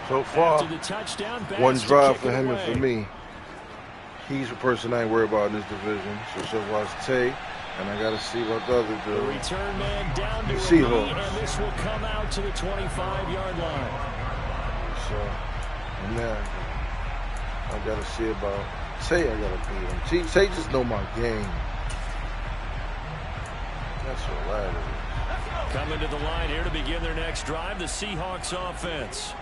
So far, one drive for him and for me. He's the person I ain't worried about in this division. So watch Tay, and I got to see what the other do. The return man down to Seahawks. and this will come out to the 25-yard line. So, and then I got to see about Tay. I got to beat him. Tay just know my game. That's what that is. Coming to the line here to begin their next drive, the Seahawks offense.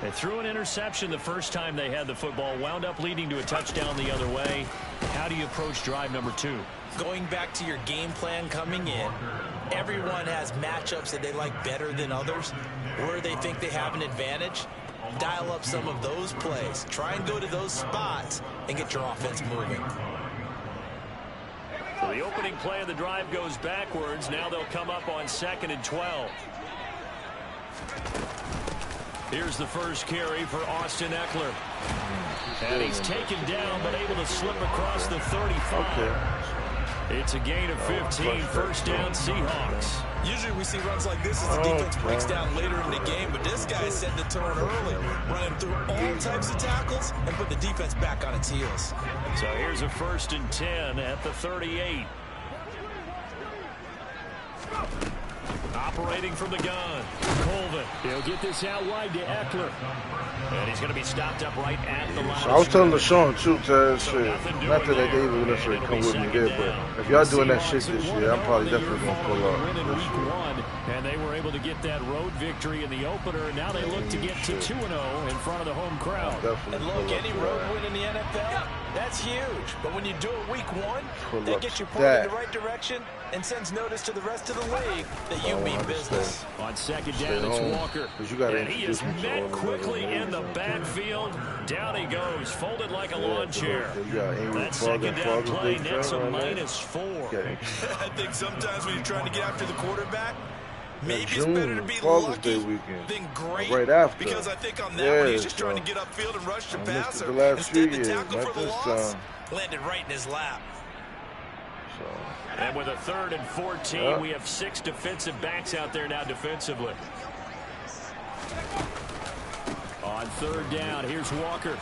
They threw an interception the first time they had the football, wound up leading to a touchdown the other way. How do you approach drive number 2? Going back to your game plan coming in, everyone has matchups that they like better than others. Where they think they have an advantage, dial up some of those plays. Try and go to those spots and get your offense moving. So the opening play of the drive goes backwards. Now they'll come up on 2nd and 12. Here's the first carry for Austin Eckler. And he's taken down, but able to slip across the 35. Okay. It's a gain of 15, first down Seahawks. Usually we see runs like this as the defense breaks down later in the game, but this guy is setting the tone early, running through all types of tackles and put the defense back on its heels. So here's a 1st and 10 at the 38. Operating from the gun, Colvin. He'll get this out wide to Eckler. And he's going to be stopped up right at the line. So I was telling LaShawn, too, not that they even necessarily come with me there, but if y'all doing that shit this year, I'm probably definitely going to pull up this year. And they were able to get that road victory in the opener, and now they look to get to 2-0 in front of the home crowd. And look, any road win in the NFL, that's huge. But when you do it week 1, that gets you pointed in the right direction and sends notice to the rest of the league that you mean business. On 2nd down, it's Walker. And he is met quickly in the backfield. Down he goes, folded like a lawn chair. That 2nd down play nets a -4. I think sometimes when you're trying to get after the quarterback, maybe it's better to be lucky than great. Right after. Because I think on that one, he's just trying to get upfield and rush the passer. Instead, the tackle for the loss landed right in his lap. And with a 3rd and 14, we have 6 defensive backs out there now defensively. On 3rd down, here's Walker.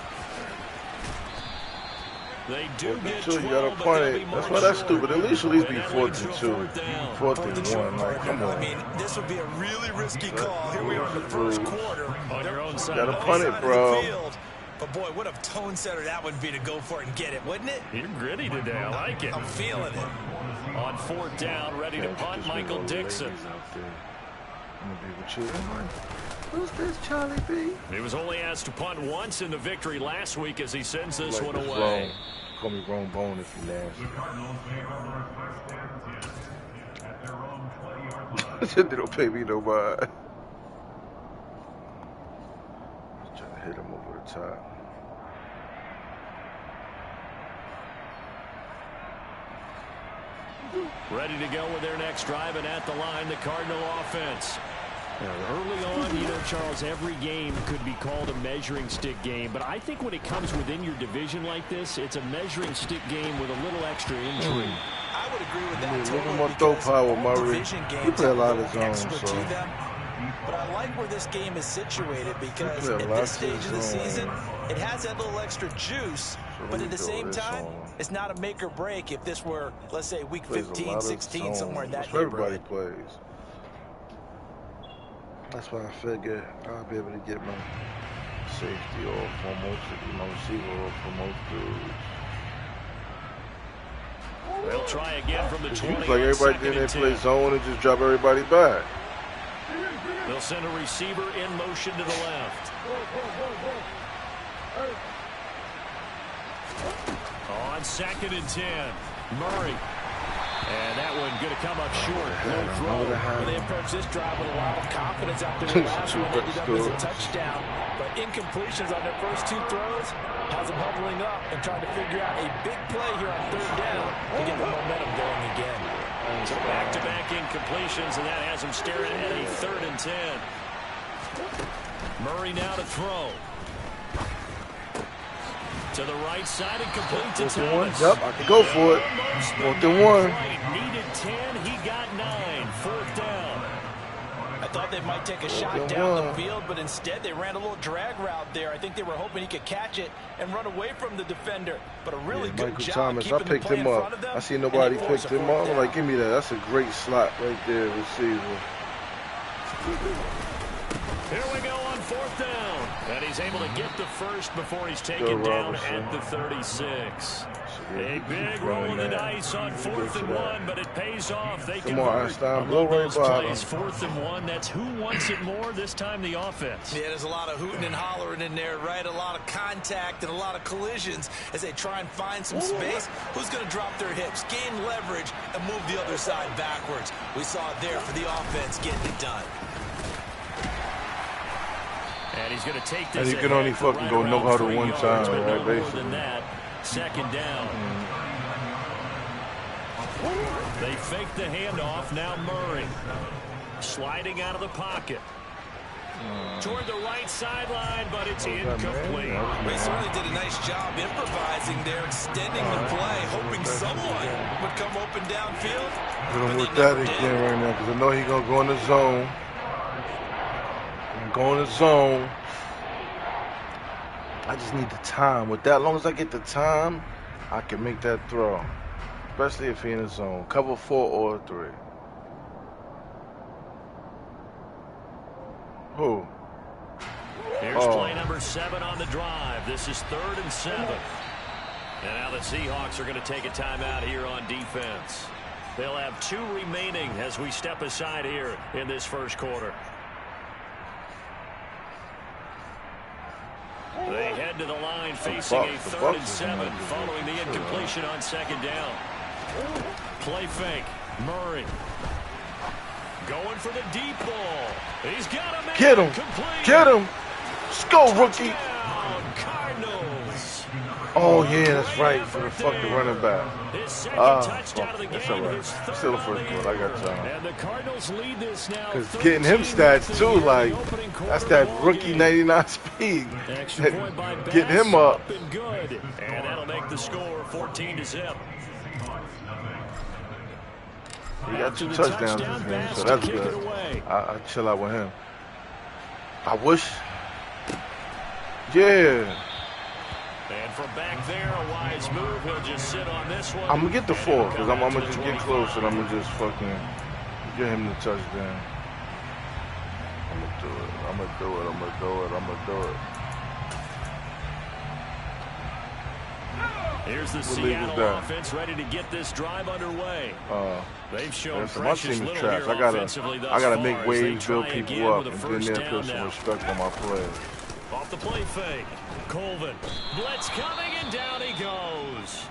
They do get 12, you gotta punt it. That's why that's stupid. At least be 4th and 2. 4th and 1. Like, come on. I mean, this would be a really risky call. Here we are in the first quarter. On your own side. Gotta punt it, bro. But boy, what a tone setter that would be to go for it and get it, wouldn't it? You're gritty today. I like it. I'm feeling it. On 4th down, ready to punt, Michael Dixon. Who's this, Charlie B? He was only asked to punt once in the victory last week as he sends this one away. Call me wrong bone if you nasty. They don't pay me no mind. Trying to hit him over the top. Ready to go with their next drive, and at the line, the Cardinal offense. Early on, Charles, every game could be called a measuring stick game, but I think when it comes within your division like this, it's a measuring stick game with a little extra intrigue. I would agree with that. A little more throw power, Murray. You play a lot of zones, so. But I like where this game is situated because at this stage of the season, it has that little extra juice, but at the same time, it's not a make or break if this were, let's say, week 15, 16, somewhere in that neighborhood. Everybody plays. That's why I figured I'll be able to get my safety off for most of my receiver off for most dudes. They'll try again from the 20. Like everybody in there play zone and just drop everybody back. They'll send a receiver in motion to the left. On 2nd and 10, Murray. And that one going to come up short. No throw. They approach this drive with a lot of confidence after the last one ended up as a touchdown. But incompletions on their first 2 throws has them huddling up and trying to figure out a big play here on 3rd down to get the momentum going again. So back-to-back incompletions, and that has them staring at a 3rd and 10. Murray now to throw. To the right side and complete to Thomas. Yep, I can go for it. 4th and 1. Needed 10, he got 9. 4th down. I thought they might take a shot down the field, but instead they ran a little drag route there. I think they were hoping he could catch it and run away from the defender. But a really good Michael job Thomas, keeping I picked the play him in up. front of them. I see nobody picked him up. I'm like, give me that. That's a great slot right there, receiver. Here we go on 4th down. And he's able to get the first before he's taken down at the 36. A big roll of the dice on 4th and 1, but it pays off. They convert on those plays. 4th and 1, that's who wants it more this time, the offense. Yeah, there's a lot of hooting and hollering in there, right? A lot of contact and a lot of collisions as they try and find some space. Who's going to drop their hips, gain leverage, and move the other side backwards? We saw it there for the offense getting it done. And he's going to take this. And you can only fucking go no huddle one time, right? Basically. Than that. 2nd down. They fake the handoff. Now Murray sliding out of the pocket. Toward the right sideline, but it's incomplete. They certainly did a nice job improvising there, extending the play, hoping someone would come open downfield. Hit him with that again right now, because I know he's going to go in the zone. Go in the zone. I just need the time. With that, as long as I get the time, I can make that throw. Especially if he's in the zone. Cover 4 or 3. Who? Here's play number 7 on the drive. This is 3rd and 7. And now the Seahawks are going to take a timeout here on defense. They'll have 2 remaining as we step aside here in this first quarter. They head to the line facing a 3rd and 7 following the incompletion on 2nd down. Play fake. Murray going for the deep ball. He's got a man. Get him. Complete. Get him. Let's go, rookie. Cardinals. Oh, yeah, that's right, for the fucking running back. His 2nd touchdown of the that's game. all right. Still the first quarter. I got time. And the Cardinals lead this now. Because getting him stats, too, like, that's that rookie 99 speed. Getting him up. And good. And that'll make the score 14-0. He got 2 touchdowns this game, so that's good. I chill out with him. I wish. Yeah. And from back there, a wise move. He'll just sit on this one. I'm going to get the 4, because I'm going to just get close, and I'm going to just fucking get him the touchdown. I'm going to do it. I'm going to do it. I'm going to do it. I'm going to do it. Here's the Seattle offense ready to get this drive underway. They've shown precious little here offensively thus far. I gotta make waves, build people up, and then they'll put some respect on my play. Off the play fake. Colvin. Blitz coming, and down he goes.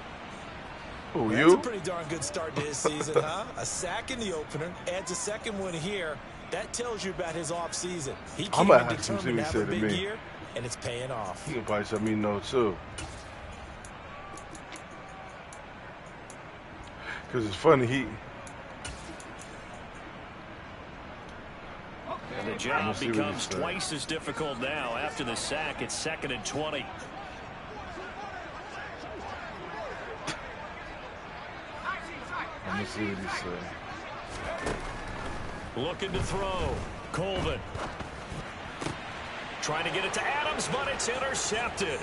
Who, That's you? a pretty darn good start to his season, huh? A sack in the opener, adds a 2nd one here. That tells you about his off season. He came in determined to have a big year, and it's paying off. He can probably tell me no, too. Because it's funny, And the job becomes twice as difficult now. After the sack, it's 2nd and 20. I'm going to see what he said. Looking to throw. Colvin. Trying to get it to Adams, but it's intercepted.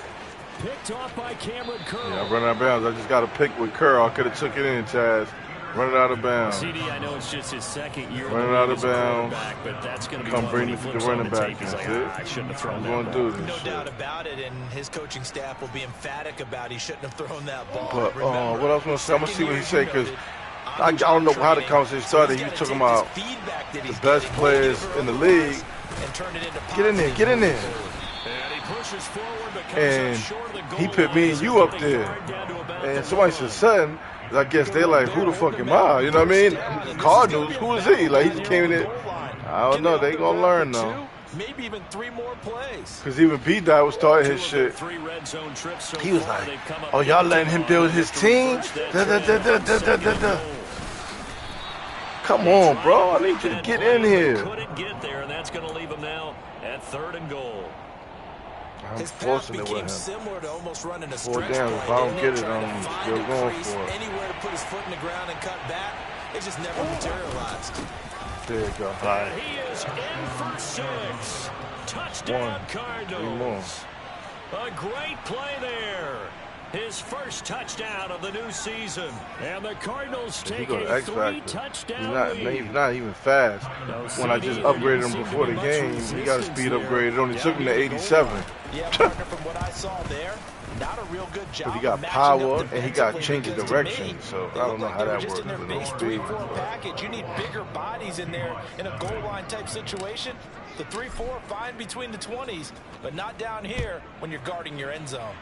Picked off by Cameron Curl. Yeah, I run out of bounds. I just got to pick with Curl. I could have took it in, Chaz. Running out of bounds. CD, I know it's just his 2nd year. Running out of bounds. But that's going to be come bring me to the running back. He's like, I shouldn't have thrown that. I'm going to do this. No doubt about it, and his coaching staff will be emphatic about he shouldn't have thrown that ball. But what I was going to say, I'm going to see what he said, because I don't know how the conversation started. He was talking about the best players in the league. Get in there, get in there. And he put me and you up there. And somebody said, son, I guess they're like, who the fuck am I? You know what I mean? Cardinals, who is he? Like, he just came in there. I don't know. They going to learn, though. Maybe even 3 more plays. Because even B-Dot was starting his shit. He was like, oh, y'all letting him build his team? Come on, bro. I need you to get in here. Couldn't get there, and that's going to leave him now at 3rd and goal. I'm His forcing path it with became him. similar to almost running a 4 stretch down. play. If I don't They get it, tried to I'm find still a going crease, for it. anywhere to put his foot in the ground and cut back. It just never materialized. There you go. High. And he is in for 6. Touchdown, Cardinals. A great play there. His first touchdown of the new season. And the Cardinals take a 3-touchdown lead. He's not even fast. When I just upgraded him before the game, he got a speed upgrade. It only took him to 87. Yeah, partner, from what I saw there, not a real good job. But he got power and he got change of direction. So I don't know how that works with no speed. Package. You need bigger bodies in there in a goal line type situation. The 3-4 fine between the 20s, but not down here when you're guarding your end zone.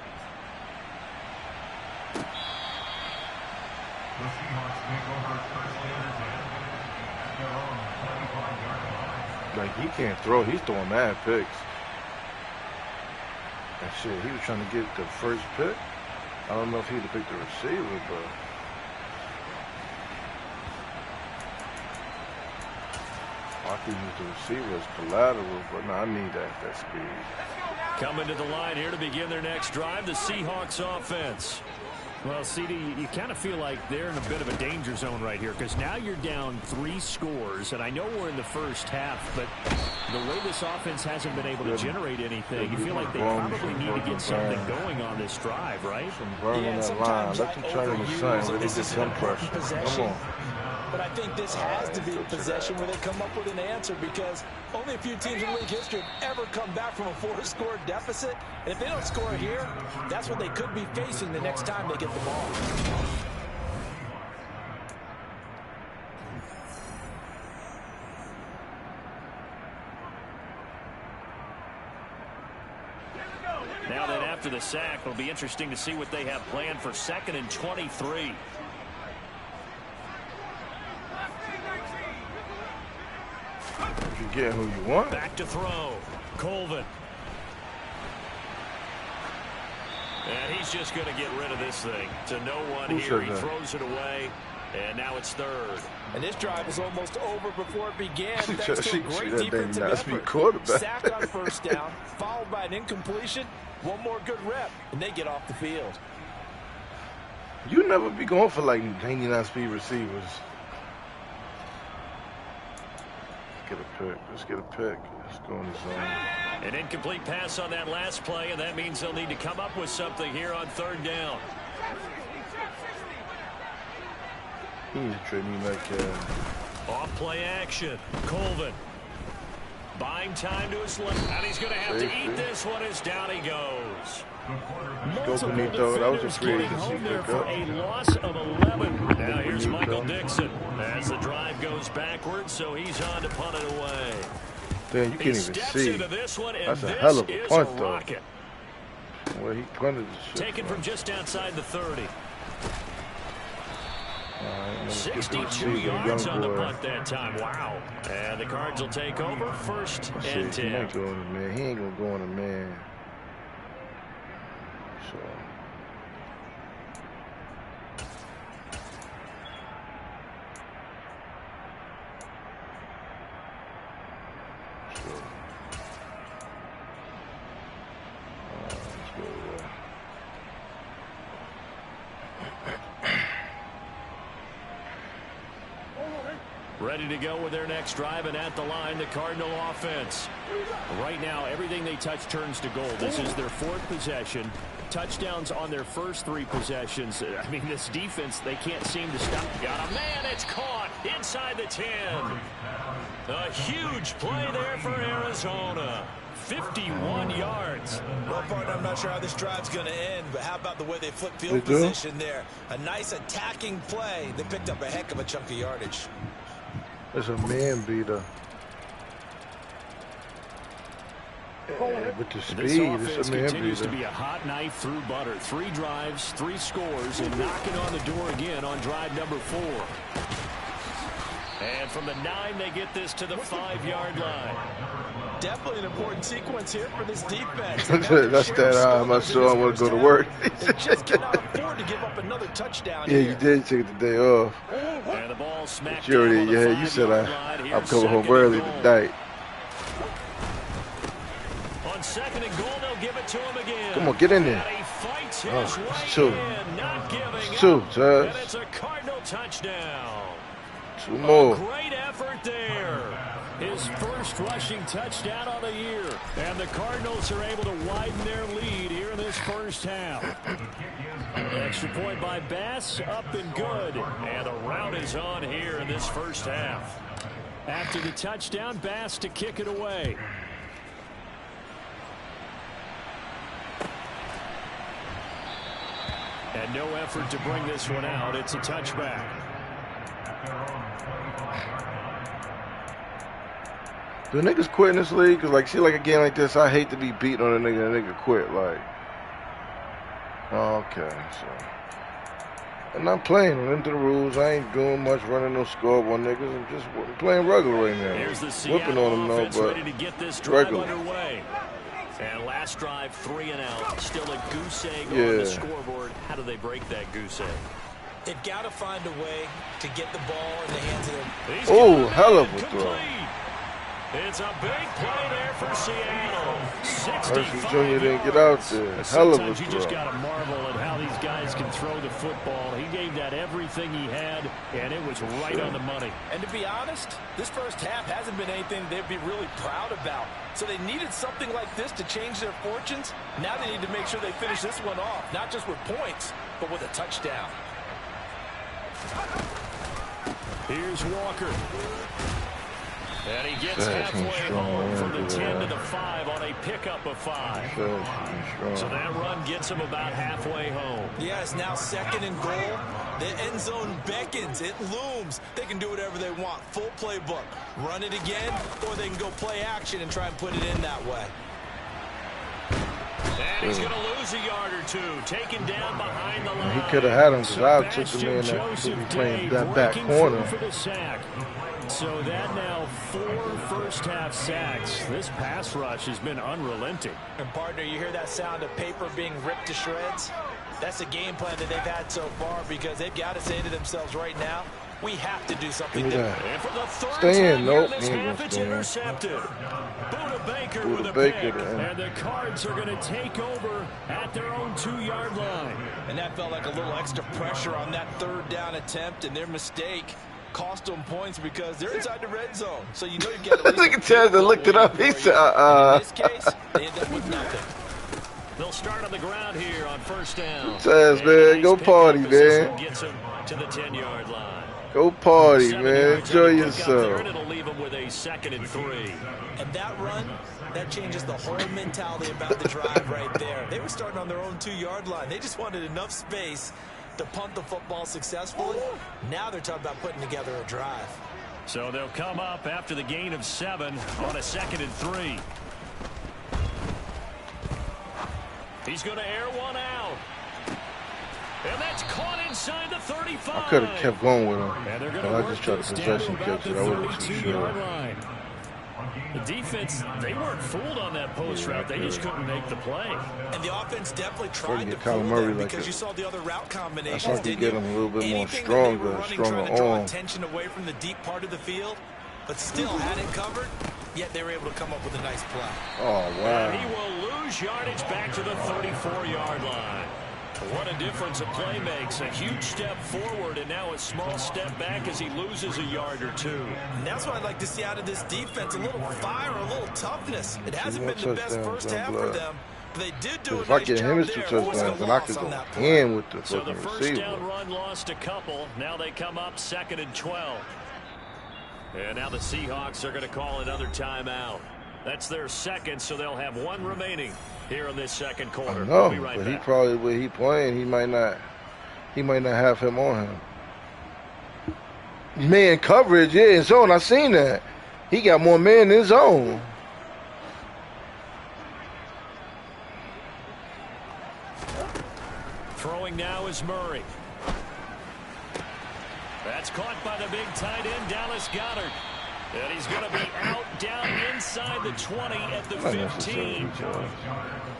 Like, he can't throw. He's throwing mad picks. And shit, he was trying to get the first pick. I don't know if he'd have picked the receiver, but I could use the receiver as collateral, but no, I need that speed. Coming to the line here to begin their next drive, the Seahawks offense. Well, CD, you kind of feel like they're in a bit of a danger zone right here because now you're down 3 scores, and I know we're in the first half, but the way this offense hasn't been able to generate anything, you feel like they probably need to get something going on this drive, right? Burn on that line. Let them turn in the sun. Let them get some pressure. Come on. But I think this has to be a possession where they come up with an answer because only a few teams in league history have ever come back from a 4-score deficit. And if they don't score here, that's what they could be facing the next time they get the ball. Now then, after the sack, it'll be interesting to see what they have planned for 2nd and 23. You get who you want. Back to throw. Colvin. And he's just going to get rid of this thing. To no one here. He throws it away. And now it's 3rd. And this drive is almost over before it began. Thanks to a great defensive effort. Quarterback. Sack on first down, followed by an incompletion. One more good rep, and they get off the field. You never be going for like 99 speed receivers. Get a pick. Let's get a pick. Let's go in the zone. An incomplete pass on that last play, and that means they'll need to come up with something here on 3rd down. He needs to treat me like off play action. Colvin. Buying time to his left. And he's going to have to eat this one as down he goes. Go Benito. That was a free agency for a loss of 11. Now here's Michael Dixon as the drive goes backwards, so he's on to punt it away. Damn, you can't even see. That's a hell of a punt, though. Well, he punted the shit. Taken from just outside the 30. 62 yards on the punt that time. Wow. And the Cards will take over 1st and 10. He ain't going to go on a man. So. Let's go there. Ready to go with their next drive, and at the line, the Cardinal offense. Right now, everything they touch turns to gold. This is their 4th possession. Touchdowns on their first 3 possessions. I mean, this defense, they can't seem to stop. Got a man, it's caught inside the 10. A huge play there for Arizona. 51 yards. Well, partner, I'm not sure how this drive's going to end, but how about the way they flip field position there? A nice attacking play. They picked up a heck of a chunk of yardage. There's a man beater. With the speed, this offense continues to be a hot knife through butter. 3 drives, 3 scores, and knocking on the door again on drive number 4. And from the 9, they get this to the 5-yard line. Definitely an important sequence here for this defense. That's that I'm not sure I want to go to work. They just cannot afford to give up another touchdown. Yeah, you did take the day off. And the ball smacked you already, you said I'm coming home early tonight. On 2nd and goal, they'll give it to him again. Come on, get in there. It's 2. It's 2, Judge. And it's a Cardinal touchdown. Two more. Great effort there. His first rushing touchdown on the year. And the Cardinals are able to widen their lead here in this first half. Extra point by Bass, up and good. And the rout is on here in this first half. After the touchdown, Bass to kick it away. And no effort to bring this one out. It's a touchback. Do niggas quit in this league? Because, like, see, like a game like this, I hate to be beat on a nigga quit. Like, okay, so. I'm not playing into the rules. I ain't doing much running no scoreboard niggas. I'm just playing regular right now. Here's the Whipping on them, though, but ready to get this drive regular. Underway. And last drive, 3 and out. Still a goose egg on the scoreboard. How do they break that goose egg? They've got to find a way to get the ball in the hands of them. Oh, hell of a throw. It's a big play there for Seattle. Hershey Jr. didn't get out there. Hell of a Sometimes you just throw. got to marvel at how these guys can throw the football. He gave that everything he had, and it was right on the money. And to be honest, this first half hasn't been anything they'd be really proud about. So they needed something like this to change their fortunes. Now they need to make sure they finish this one off, not just with points, but with a touchdown. Here's Walker. And he gets halfway home from the 10 to the 5 on a pickup of 5. So that run gets him about halfway home. Yeah, it's now 2nd and goal. The end zone beckons. It looms. They can do whatever they want. Full playbook. Run it again, or they can go play action and try and put it in that way. And he's going to lose a yard or two. Taken down behind the line. He could have had him because I took the man that would be playing that back corner. For the sack. So that now 4 first-half sacks. This pass rush has been unrelenting. And, partner, you hear that sound of paper being ripped to shreds? That's the game plan that they've had so far because they've got to say to themselves right now, we have to do something different. And for the third Stay in. time Nope. this half, it's intercepted. Buda Baker with a pick. And the Cards are going to take over at their own 2-yard line. And that felt like a little extra pressure on that 3rd down attempt, and their mistake cost them points because they're inside the red zone. So you know you've got at least Look at Chaz that looked it up. He said, In this case, they end up with nothing. They'll start on the ground here on first down. Chaz, man, go party, man. Gets him to the 10-yard line. Go party, man. Enjoy yourself. And it'll leave him with a 2nd and 3. And that run, that changes the whole mentality about the drive right there. They were starting on their own 2-yard line. They just wanted enough space to punt the football successfully. Now they're talking about putting together a drive. So they'll come up after the gain of 7 on a 2nd and 3. He's going to air one out. And that's caught inside the 35. I could have kept going with him. And they're But going I to just tried to possession catch it. I wasn't too sure. line. The defense, they weren't fooled on that post route. They just couldn't make the play. And the offense definitely tried to Kyler fool Murray them like because that. you saw the other route combinations. I thought he'd get him a little bit more Anything that they were stronger, running, stronger trying to draw arm. attention away from the deep part of the field, but still had it covered, yet they were able to come up with a nice play. Oh, wow. And he will lose yardage back to the 34-yard line. What a difference a play makes. A huge step forward and now a small step back as he loses a yard or 2. And that's what I'd like to see out of this defense, a little fire, a little toughness. It hasn't been the best first half for them, but they did do a If I nice get him job his 2 there. touchdowns, then I could go in with the So the fucking first receiver. down run lost a couple. Now they come up 2nd and 12. And now the Seahawks are going to call another timeout. That's their 2nd, so they'll have 1 remaining here in this 2nd quarter. I know, We'll be right but back. he probably, where he playing, he might not have him on him. Man coverage, yeah, in zone, I seen that. He got more man in his zone. Throwing now is Murray. That's caught by the big tight end, Dallas Goedert. And he's going to be out down inside the 20 at the 15.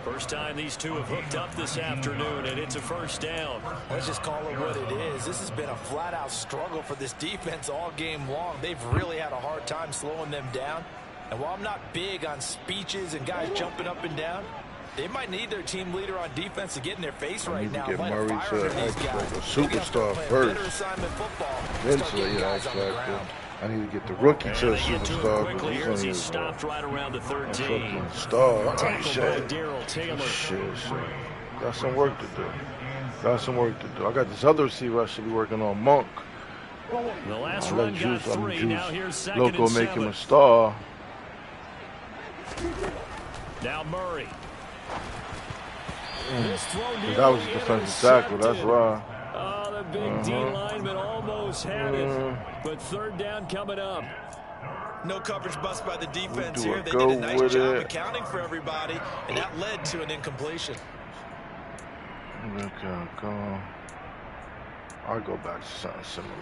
First time these two have hooked up this afternoon, and it's a first down. Let's just call it what it is. This has been a flat-out struggle for this defense all game long. They've really had a hard time slowing them down. And while I'm not big on speeches and guys jumping up and down, They might need their team leader on defense to get in their face right now. Get Light a Murray fire to under these guys. a superstar first. Eventually, X Factor. I need to get the rookie to a superstar. Quickly here as he stopped right around the 13. Fucking star. Shit. Taylor. Shit. Got some work to do. I got this other receiver I should be working on, Monk. The last run got 3. Now here's second Loco and make 7. him a star. Now Murray. That was a defensive tackle. That's why. Oh, the big D lineman almost had it. But third down coming up. No coverage bust by the defense here. They did a nice job accounting for everybody, and that led to an incompletion. Okay, I'll go back to something similar.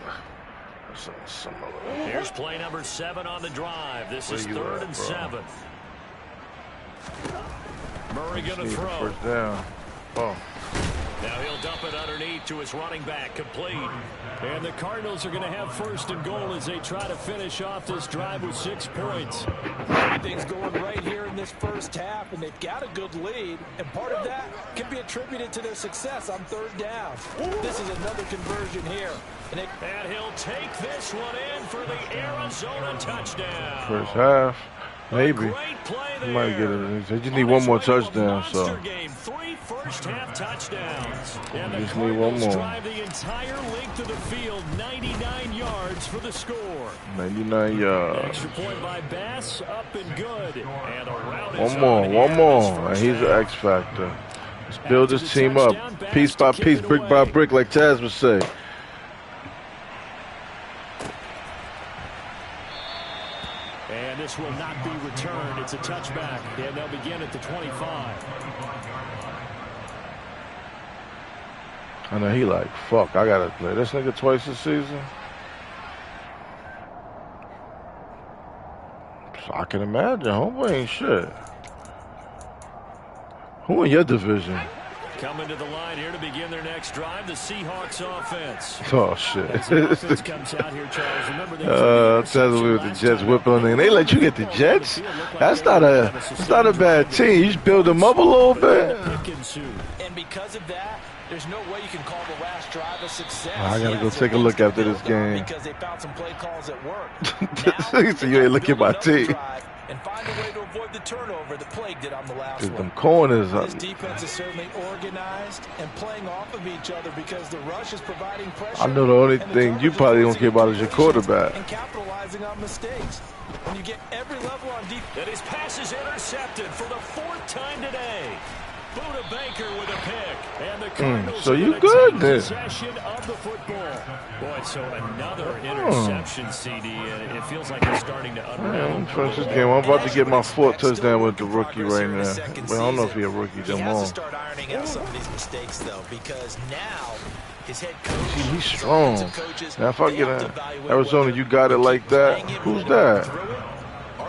Here's play number 7 on the drive. This is 3rd and 7. Murray going to throw. First down. Oh. Now he'll dump it underneath to his running back, complete. And the Cardinals are going to have 1st and goal as they try to finish off this drive with 6 points. Everything's going right here in this first half, and they've got a good lead. And part of that can be attributed to their success on 3rd down. This is another conversion here. And he'll take this one in for the Arizona touchdown. First half. Maybe. You might get it. They just need one more touchdown, so. 3 first-half touchdowns. And just need one more. Drive the entire length of the field, 99 yards for the score. 99 yards. Extra point by Bass, up and good. And a route one more. And he's an X factor. Let's build this team up, piece by piece, brick by brick, like Taz would say. And this will not be returned. It's a touchback, and they'll begin at the 25. I know he like, fuck, I gotta play this nigga twice this season. So I can imagine, homeboy ain't shit. Who in your division? Coming to the line here to begin their next drive, the Seahawks offense. Oh, shit. Offense comes out here, Charles. Remember Tell me with the Jets whipping on, and they let you get the Jets? That's not a bad team. You just build them up a little bit. And because of that, there's no way you can call the last drive a success. I gotta go take a look after this game. Because they found some play calls at work. So you ain't look at my team. And find a way to avoid the turnover that plagued it on the last one. Them corners up. This defense is certainly organized and playing off of each other because the rush is providing pressure. I know the only thing you probably don't care about is your quarterback. And capitalizing on mistakes. When you get every level on defense. And his pass is intercepted for the 4th time today. Buda Baker with a pick. And the Cardinals so you good then. Possession of the football. Boy, so another interception, CD. And it feels like it's starting to unravel. Finish this game. I'm about to get my 4th touchdown with the rookie right now. But I don't know if he's a rookie. He has to start ironing out some of these mistakes, though, because now his head coach, he's strong. Now, if I get an Arizona, you got it like that. Who's that?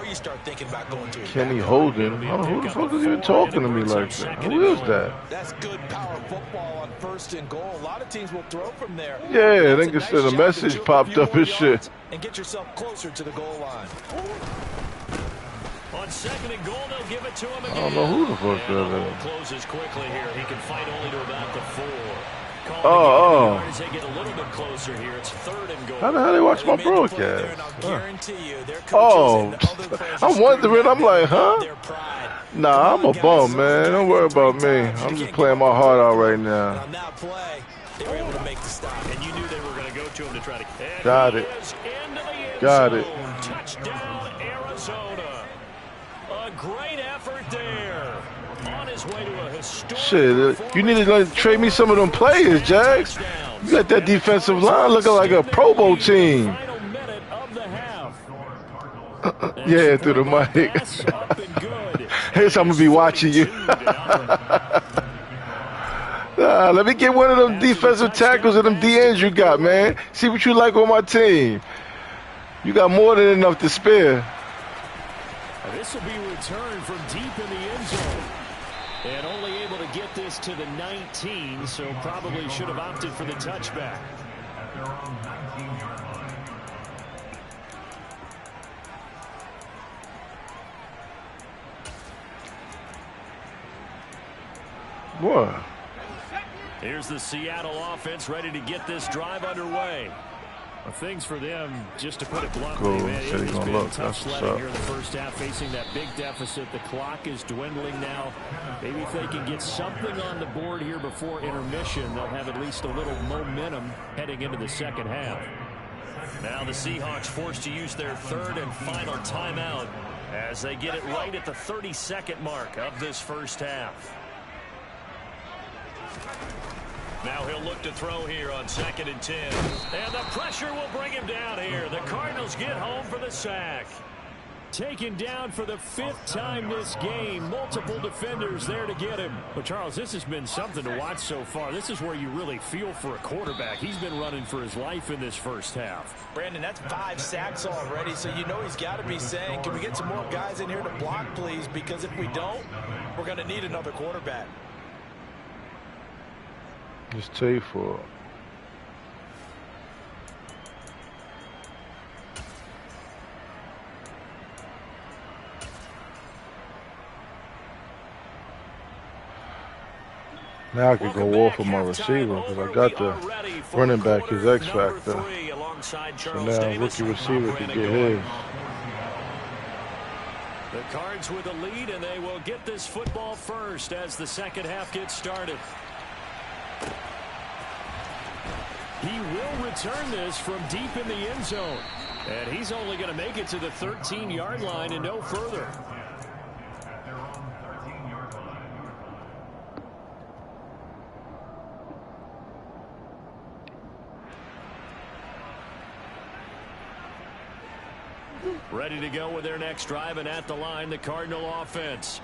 You start thinking about going to Kenny Holden. I don't know who the fuck is even talking to me like that. Who is that? That's good power football on 1st and goal. A lot of teams will throw from there. Yeah, they just said a message popped up and shit. And get yourself closer to the goal line. On 2nd and goal, they'll give it to him again. I don't know who the fuck that is. Closes quickly here. He can fight only to about the 4. As they get a little bit closer here. It's 3rd and goal. How the hell they watch my broadcast? I'm wondering. I'm like, huh? Nah, I'm a bum, man. Don't worry about me. I'm just playing my heart out right now. They were able to make the stop. And you knew they were going to go to him to try to. Got it. Got it. Touchdown, Arizona. A great effort there. On his way to a historic. Shit, you need to trade me some of them players, Jags. You got that defensive line looking like a Pro Bowl team. Yeah, through the mic. Here's how I'm going to be watching you. Let me get one of them defensive tackles and them DNs you got, man. See what you like on my team. You got more than enough to spare. This will be returned from deep in the end zone. And only able to get this to the 19, so probably should have opted for the touchback. What? Here's the Seattle offense ready to get this drive underway. Well, things for them, just to put it bluntly, Cool. man, So it he's has gonna been look. tough That's what's sledding up. here in the first half, facing that big deficit. The clock is dwindling now. Maybe if they can get something on the board here before intermission, they'll have at least a little momentum heading into the second half. Now the Seahawks forced to use their third and final timeout as they get it right at the 32nd mark of this first half. Now he'll look to throw here on 2nd and 10. And the pressure will bring him down here. The Cardinals get home for the sack. Taken down for the 5th time this game. Multiple defenders there to get him. But, Charles, this has been something to watch so far. This is where you really feel for a quarterback. He's been running for his life in this first half. Brandon, that's 5 sacks already, so you know he's got to be saying, can we get some more guys in here to block, please? Because if we don't, we're going to need another quarterback. Just tell you for. Now I could go off of my receiver because I got the running back, his X factor. So now rookie receiver can get his. The Cards with a lead, and they will get this football first as the second half gets started. He will return this from deep in the end zone. And he's only going to make it to the 13-yard line and no further. Ready to go with their next drive, and at the line, the Cardinal offense.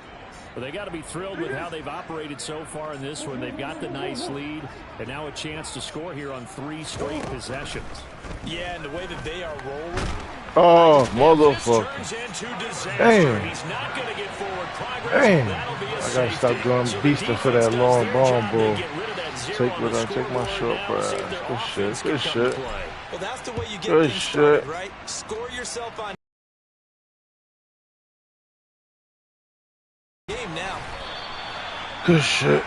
Well, they got to be thrilled with how they've operated so far in this one. They've got the nice lead, and now a chance to score here on 3 straight possessions. Yeah, and the way that they are rolling. Oh, motherfucker. Damn. He's not going to get forward progress. Damn. I got to stop doing beasting for that long bomb ball. Take my short pass. Good shit. Good shit. Well, that's the way you get Good things started, shit. right? Score yourself on game now. Good shit.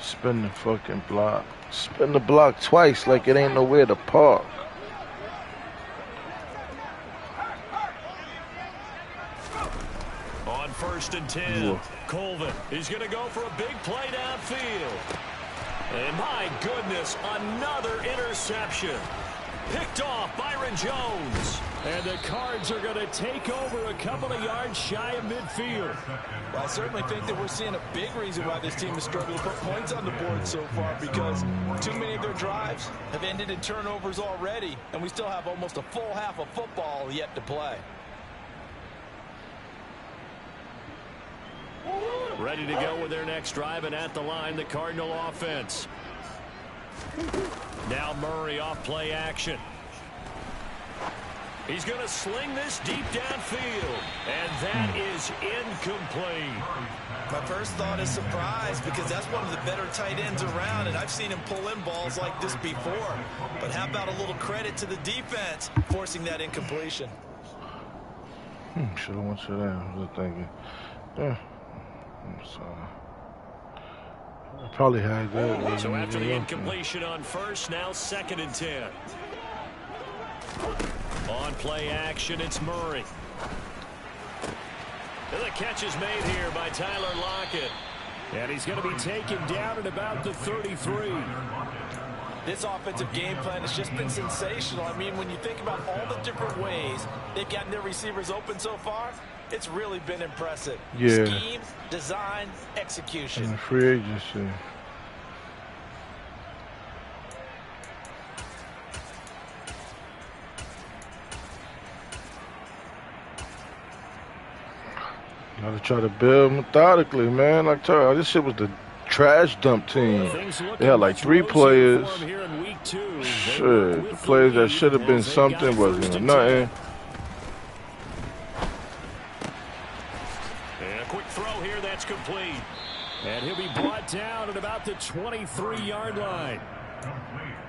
Spin the fucking block. Spin the block twice like it ain't nowhere to park. On 1st and 10, Colvin is going to go for a big play downfield. And my goodness, another interception. Picked off Byron Jones. And the Cards are going to take over a couple of yards shy of midfield. Well, I certainly think that we're seeing a big reason why this team has struggled to put points on the board so far, because too many of their drives have ended in turnovers already, and we still have almost a full half of football yet to play. Ready to go with their next drive, and at the line, the Cardinal offense. Now Murray off play action. He's going to sling this deep downfield, and that is incomplete. My first thought is surprise, because that's one of the better tight ends around, and I've seen him pull in balls like this before. But how about a little credit to the defense forcing that incompletion? Should have went to that. I was thinking. Yeah. I'm sorry. I probably had that. So after the incompletion on 1st, now 2nd and 10. On play action, it's Murray. And the catch is made here by Tyler Lockett. And he's going to be taken down at about the 33. This offensive game plan has just been sensational. I mean, when you think about all the different ways they've gotten their receivers open so far, it's really been impressive. Yeah. Scheme, design, execution. And free agency. Gotta try to build methodically, man. Like, this shit was the trash dump team. They had like 3 players. Shit, the players that should have been something wasn't nothing. And a quick throw here that's complete. And he'll be brought down at about the 23-yard line.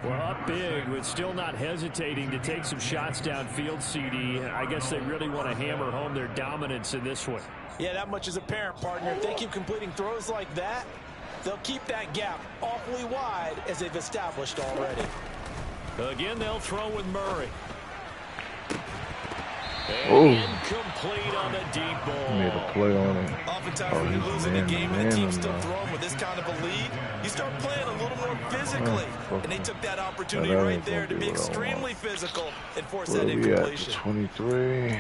Well, up big, but still not hesitating to take some shots downfield, CD. I guess they really want to hammer home their dominance in this one. Yeah, that much is apparent, partner. If they keep completing throws like that, they'll keep that gap awfully wide as they've established already. Again, they'll throw with Murray. Oh, incomplete on the deep ball. made a play on it. Oftentimes when you're losing a game and the team's still throwing with this kind of a lead, you start playing a little more physically. And they took that opportunity right there to be extremely physical and force that incompletion. 23.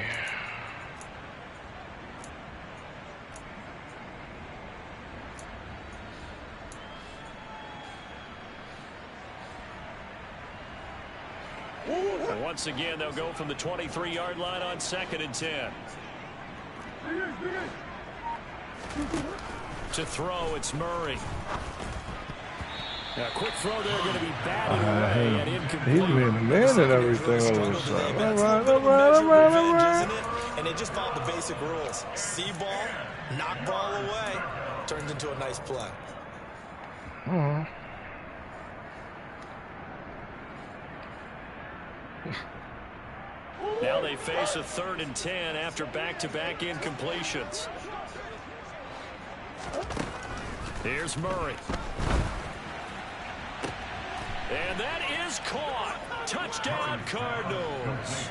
And once again, they'll go from the 23-yard line on 2nd and 10. To throw, it's Murray. A quick throw there, going to be batted away and incomplete. He's been a man and everything on the side. All right. And they just followed the basic rules. See ball, knock ball away. Turns into a nice play. Now they face a 3rd and 10 after back-to-back incompletions. Here's Murray. And that is caught. Touchdown, Cardinals.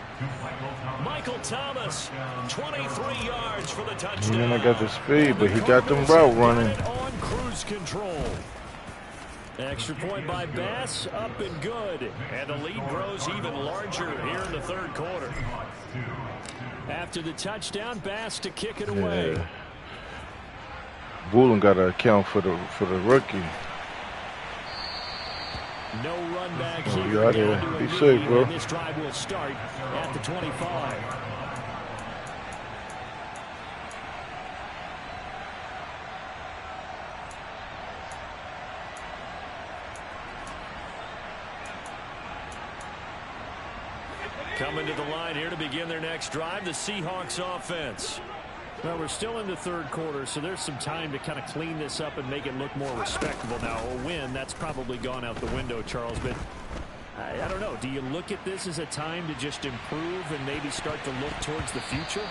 Michael Thomas, 23 yards for the touchdown. He may not got the speed, but he got them route running. On cruise control. Extra point by Bass, up and good. And the lead grows even larger here in the 3rd quarter. After the touchdown, Bass to kick it away. Yeah. Woolen got to account for the rookie. No run back here. You out here. Be safe, bro. This drive will start at the 25. Coming to the line here to begin their next drive, the Seahawks offense. Well, we're still in the 3rd quarter, so there's some time to kind of clean this up and make it look more respectable. Now, a win, that's probably gone out the window, Charles, but I don't know. Do you look at this as a time to just improve and maybe start to look towards the future?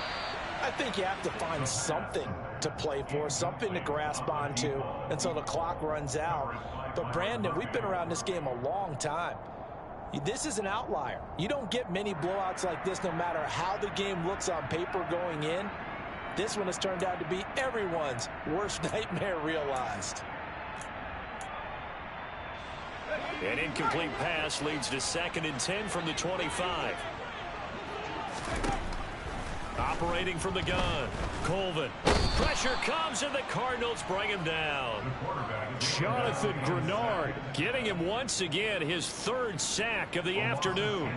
I think you have to find something to play for, something to grasp onto until the clock runs out. But, Brandon, we've been around this game a long time. This is an outlier. You don't get many blowouts like this no matter how the game looks on paper going in. This one has turned out to be everyone's worst nightmare realized. An incomplete pass leads to 2nd and 10 from the 25. Operating from the gun, Colvin. Pressure comes and the Cardinals bring him down. Jonathan Grenard getting him once again his 3rd sack of the afternoon.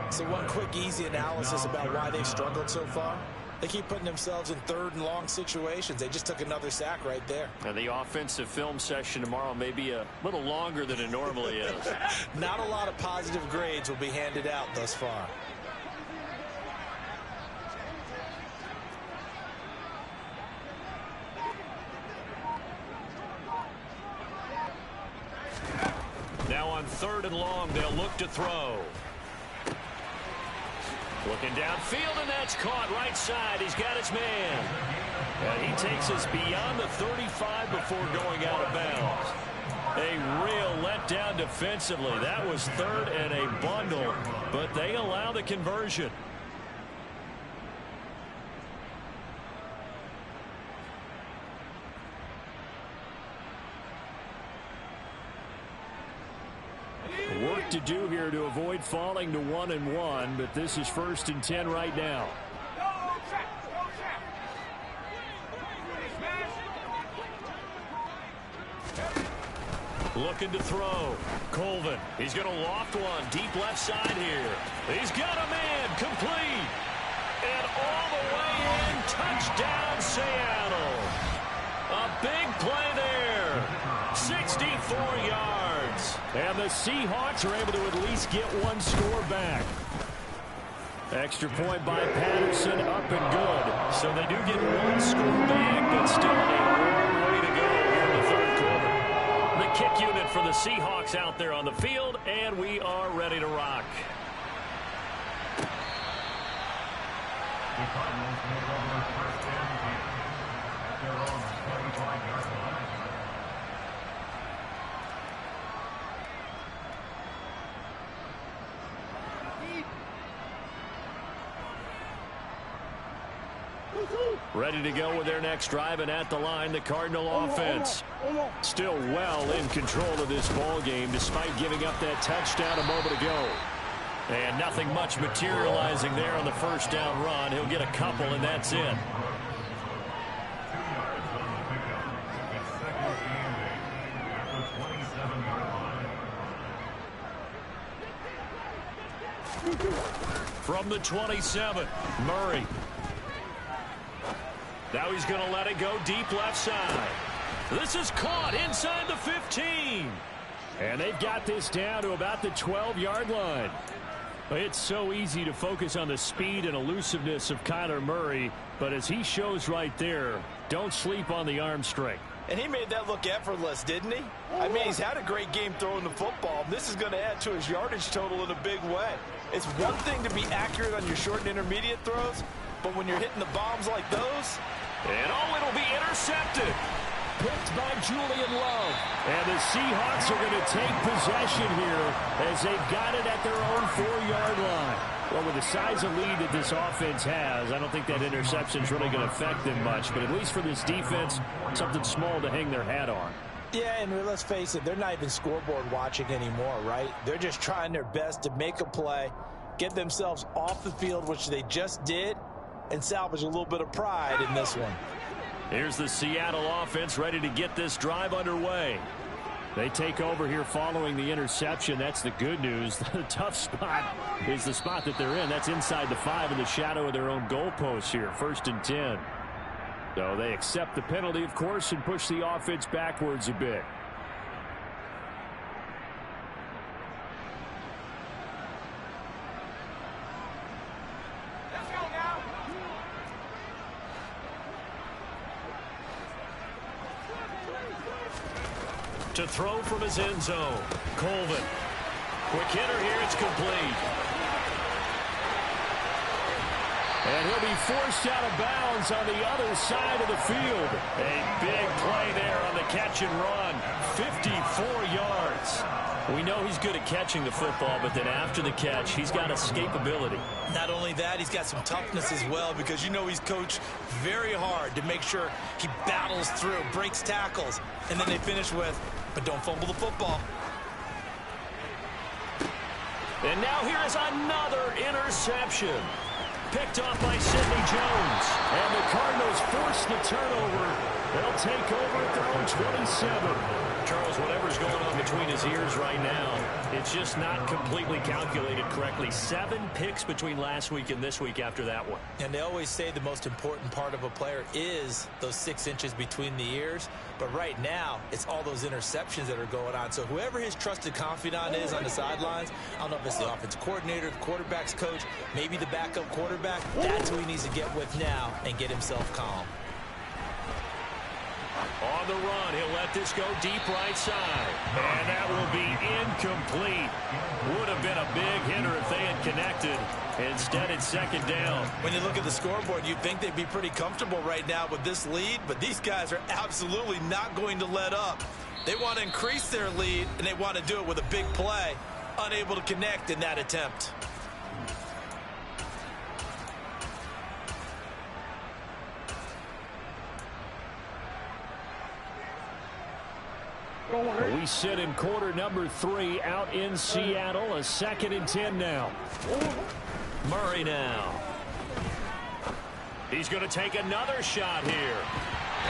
So one quick easy analysis about why they've struggled so far. They keep putting themselves in 3rd and long situations. They just took another sack right there. And the offensive film session tomorrow may be a little longer than it normally is. Not a lot of positive grades will be handed out thus far. Now on 3rd and long, they'll look to throw. Looking downfield, and that's caught right side. He's got his man. And he takes us beyond the 35 before going out of bounds. A real letdown defensively. That was 3rd and a bundle, but they allow the conversion. Work to do here to avoid falling to 1-1, but this is 1st and 10 right now. Looking to throw. Colvin. He's going to loft one. Deep left side here. He's got a man. Complete. And all the way in. Touchdown, Seattle. A big play there. 64 yards. And the Seahawks are able to at least get one score back. Extra point by Patterson, up and good. So they do get one score back, but still a long way to go here in the 3rd quarter. The kick unit set for the Seahawks out there on the field, and we are ready to rock. Ready to go with their next drive, and at the line, the Cardinal offense. Still well in control of this ball game, despite giving up that touchdown a moment ago. And nothing much materializing there on the first down run. He'll get a couple, and that's it. From the 27, Murray. Now he's going to let it go deep left side. This is caught inside the 15. And they've got this down to about the 12-yard line. It's so easy to focus on the speed and elusiveness of Kyler Murray, but as he shows right there, don't sleep on the arm strength. And he made that look effortless, didn't he? I mean, he's had a great game throwing the football. This is going to add to his yardage total in a big way. It's one thing to be accurate on your short and intermediate throws, but when you're hitting the bombs like those... And it'll be intercepted. Picked by Julian Love. And the Seahawks are going to take possession here as they've got it at their own 4-yard line. Well, with the size of lead that this offense has, I don't think that interception is really going to affect them much. But at least for this defense, something small to hang their hat on. Yeah, and let's face it, they're not even scoreboard watching anymore, right? They're just trying their best to make a play, get themselves off the field, which they just did, and salvage a little bit of pride in this one. Here's the Seattle offense ready to get this drive underway. They take over here following the interception. That's the good news. The tough spot is the spot that they're in. That's inside the 5 in the shadow of their own goalpost here. 1st and 10. So they accept the penalty, of course, and push the offense backwards a bit. To throw from his end zone. Colvin. Quick hitter here. It's complete. And he'll be forced out of bounds on the other side of the field. A big play there on the catch and run. 54 yards. We know he's good at catching the football, but then after the catch, he's got escapability. Not only that, he's got some toughness as well, because you know he's coached very hard to make sure he battles through, breaks tackles, and then they finish with, but don't fumble the football. And now here is another interception. Picked off by Sidney Jones. And the Cardinals force the turnover. They'll take over at their own 27. Charles, whatever's going on between his ears right now, it's just not completely calculated correctly. 7 picks between last week and this week after that one. And they always say the most important part of a player is those 6 inches between the ears. But right now, it's all those interceptions that are going on. So whoever his trusted confidant is on the sidelines, I don't know if it's the offensive coordinator, the quarterback's coach, maybe the backup quarterback, that's who he needs to get with now and get himself calm. On the run, he'll let this go deep right side. And that will be incomplete. Would have been a big hitter if they had connected. Instead, it's 2nd down. When you look at the scoreboard, you'd think they'd be pretty comfortable right now with this lead, but these guys are absolutely not going to let up. They want to increase their lead, and they want to do it with a big play. Unable to connect in that attempt. We sit in quarter number 3 out in Seattle. A 2nd and 10 now. Murray now. He's going to take another shot here.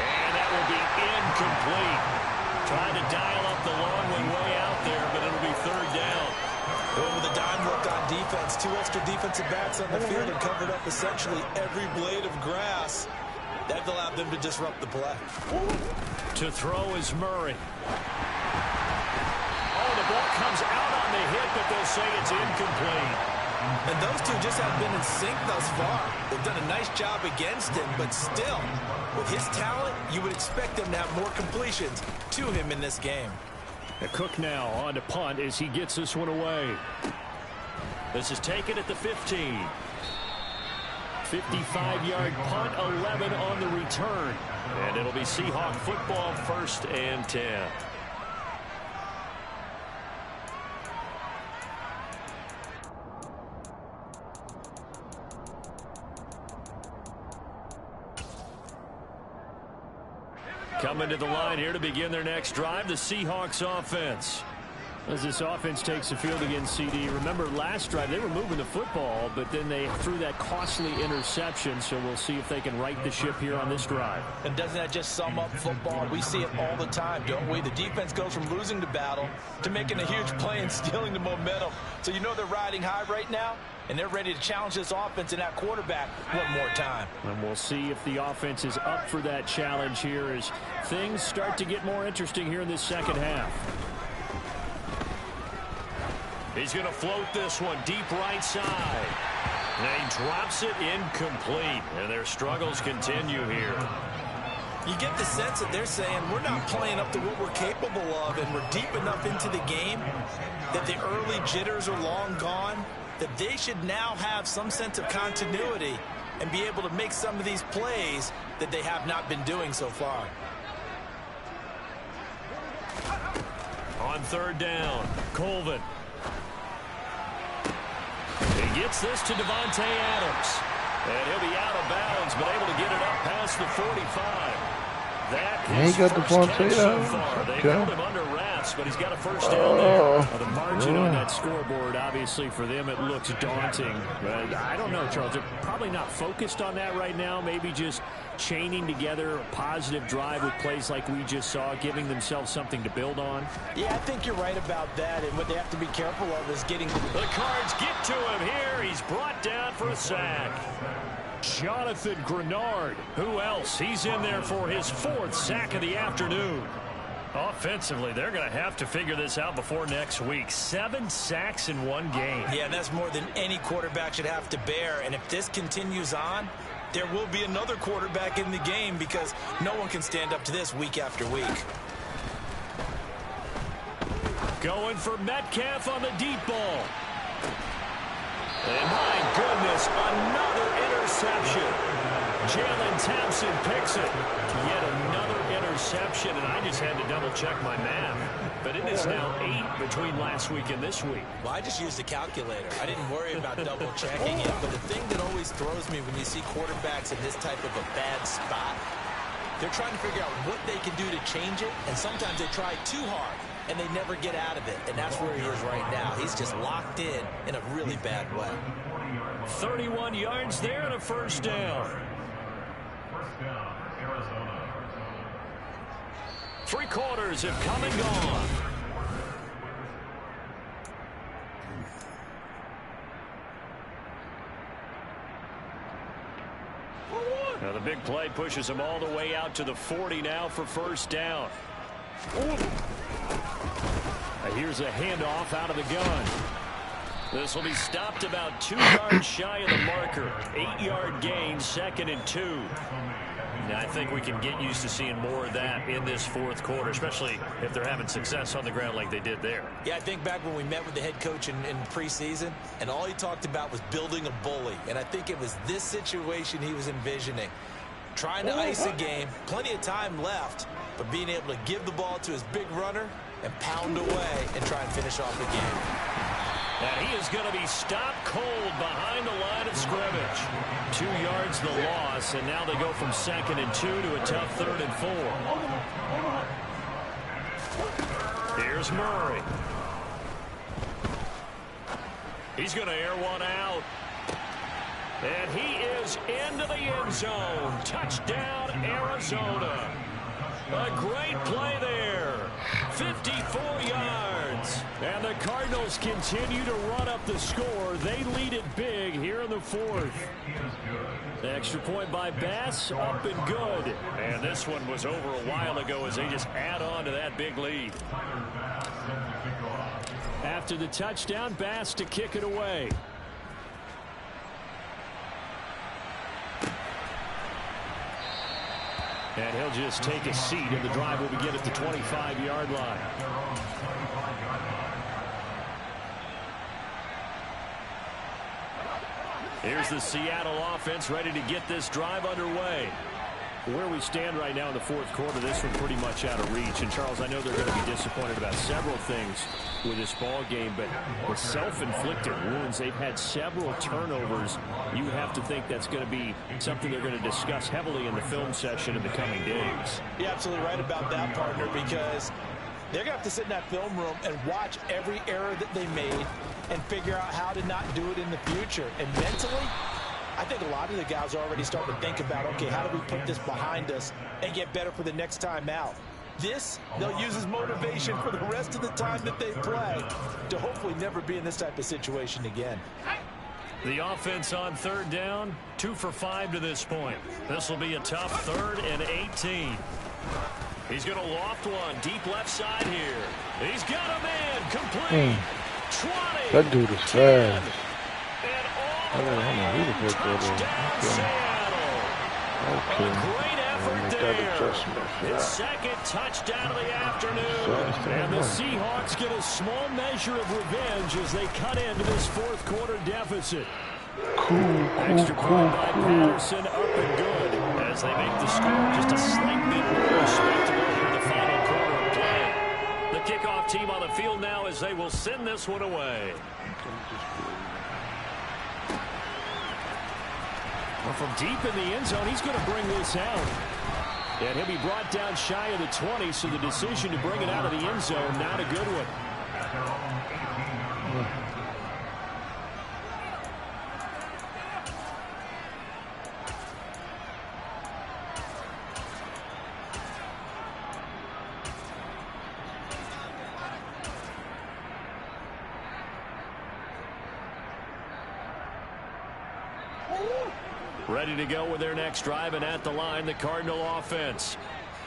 And that will be incomplete. Trying to dial up the long one way out there, but it'll be 3rd down. Well, with a dime look on defense, 2 extra defensive backs on the field and covered up essentially every blade of grass. That allowed them to disrupt the play. To throw is Murray. Oh, the ball comes out on the hit, but they'll say it's incomplete. And those two just have been in sync thus far. They've done a nice job against him, but still, with his talent, you would expect them to have more completions to him in this game. And Cook now on to punt as he gets this one away. This is taken at the 15. 55-yard punt, 11 on the return. And it'll be Seahawk football, 1st and 10. Coming to the line here to begin their next drive, the Seahawks offense. As this offense takes the field against CD, remember last drive they were moving the football, but then they threw that costly interception, so we'll see if they can right the ship here on this drive. And doesn't that just sum up football? We see it all the time, don't we? The defense goes from losing the battle to making a huge play and stealing the momentum. So you know they're riding high right now, and they're ready to challenge this offense and that quarterback one more time. And we'll see if the offense is up for that challenge here as things start to get more interesting here in this second half. He's going to float this one deep right side. And he drops it incomplete. And their struggles continue here. You get the sense that they're saying we're not playing up to what we're capable of, and we're deep enough into the game that the early jitters are long gone, that they should now have some sense of continuity and be able to make some of these plays that they have not been doing so far. On 3rd down, Colvin. He gets this to Devontae Adams. And he'll be out of bounds, but able to get it up past the 45. That is first catch so far. They held him under wraps, but he's got a first down there. The margin on that scoreboard, obviously, for them, it looks daunting. But I don't know, Charles. They're probably not focused on that right now. Maybe just chaining together a positive drive with plays like we just saw, giving themselves something to build on. Yeah, I think you're right about that. And what they have to be careful of is getting the Cards get to him here. He's brought down for a sack. Jonathan Grenard. Who else? He's in there for his 4th sack of the afternoon. Offensively, they're going to have to figure this out before next week. 7 sacks in one game. Yeah, that's more than any quarterback should have to bear. And if this continues on, there will be another quarterback in the game because no one can stand up to this week after week. Going for Metcalf on the deep ball. And my goodness, another interception. Jalen Thompson picks it. Yet another interception, and I just had to double-check my math. But it is now 8 between last week and this week. Well, I just used a calculator. I didn't worry about double-checking it. But the thing that always throws me when you see quarterbacks in this type of a bad spot, they're trying to figure out what they can do to change it, and sometimes they try too hard, and they never get out of it. And that's where he is right now. He's just locked in a really bad way. 31 yards there and a first down. 3 quarters have come and gone. Now the big play pushes him all the way out to the 40 now for first down. Here's a handoff out of the gun. This will be stopped about 2 yards shy of the marker. 8-yard gain, 2nd and 2. Now, I think we can get used to seeing more of that in this 4th quarter, especially if they're having success on the ground like they did there. Yeah, I think back when we met with the head coach in preseason, and all he talked about was building a bully. And I think it was this situation he was envisioning. Trying to ice a game, plenty of time left, but being able to give the ball to his big runner and pound away and try and finish off the game. And he is going to be stopped cold behind the line of scrimmage. 2 yards the loss, and now they go from 2nd and 2 to a tough 3rd and 4. Here's Murray. He's going to air one out. And he is into the end zone. Touchdown, Arizona. A great play there. 54 yards. And the Cardinals continue to run up the score. They lead it big here in the 4th. The extra point by Bass, up and good. And this one was over a while ago as they just add on to that big lead. After the touchdown, Bass to kick it away. And he'll just take a seat, and the drive will begin at the 25-yard line. Here's the Seattle offense ready to get this drive underway. Where we stand right now in the fourth quarter, this one pretty much out of reach. And, Charles, I know they're going to be disappointed about several things with this ball game, but the self-inflicted wounds, they've had several turnovers. You have to think that's going to be something they're going to discuss heavily in the film session in the coming days. You're absolutely right about that, partner, because they're going to have to sit in that film room and watch every error that they made and figure out how to not do it in the future. And mentally, I think a lot of the guys are already starting to think about, okay, how do we put this behind us and get better for the next time out? This, they'll use as motivation for the rest of the time that they play to hopefully never be in this type of situation again. The offense on third down, 2 for 5 to this point. This will be a tough 3rd and 18. He's going to loft one deep left side here. He's got a man complete. 20. That dude is fast. Okay. Great effort there. His second touchdown of the afternoon. And the Seahawks get a small measure of revenge as they cut into this fourth quarter deficit. Extra point by Patterson, up and good as they make the score just a slight bit more respectable in the final quarter of play. The kickoff team on the field now as they will send this one away. From deep in the end zone, he's going to bring this out. And he'll be brought down shy of the 20, so the decision to bring it out of the end zone, not a good one. Ready to go with their next drive, and at the line, the Cardinal offense.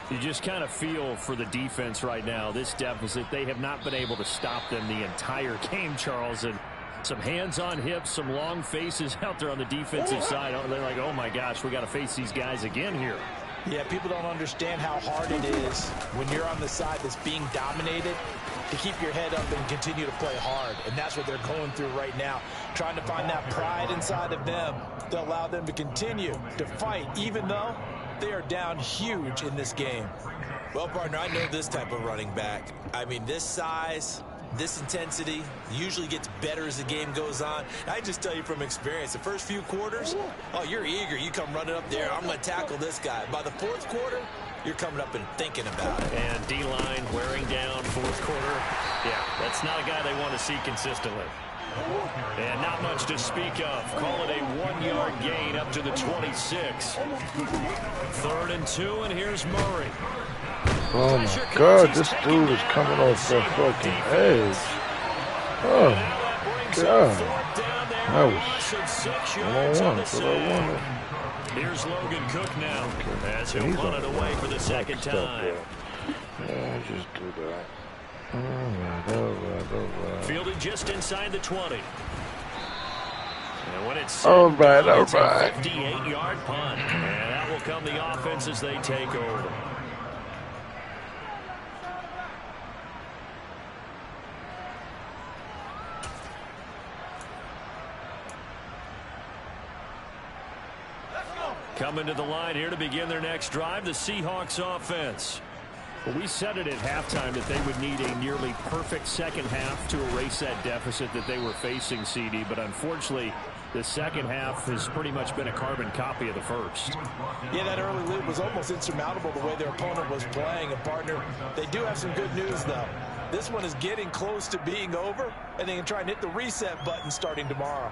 You just kind of feel for the defense right now. This deficit, they have not been able to stop them the entire game, Charles. And some hands on hips, some long faces out there on the defensive side. They're like, oh, my gosh, we got to face these guys again here. Yeah, people don't understand how hard it is when you're on the side that's being dominated to keep your head up and continue to play hard. And that's what they're going through right now, trying to find that pride inside of them to allow them to continue to fight, even though they are down huge in this game. Well, partner, I know this type of running back. I mean, this size, this intensity usually gets better as the game goes on. I just tell you from experience, the first few quarters, oh, you're eager. You come running up there, I'm going to tackle this guy. By the fourth quarter, you're coming up and thinking about it. And D-line wearing down fourth quarter. Yeah, that's not a guy they want to see consistently. And not much to speak of. Call it a 1-yard gain up to the 26. 3rd and 2, and here's Murray. Oh my God, this dude is coming off that fucking edge. Oh God. That was 1-on-1, that's what I wanted. Here's Logan Cook now as he'll run it away for the second time. Yeah, just do that. Alright. Fielded just inside the 20. And when it's alright. 58-yard punt. And that will come the offense as they take over. Coming to the line here to begin their next drive, the Seahawks offense. Well, we said it at halftime that they would need a nearly perfect second half to erase that deficit that they were facing, CD. But unfortunately, the second half has pretty much been a carbon copy of the first. Yeah, that early lead was almost insurmountable the way their opponent was playing. And, partner, they do have some good news, though. This one is getting close to being over, and they can try and hit the reset button starting tomorrow.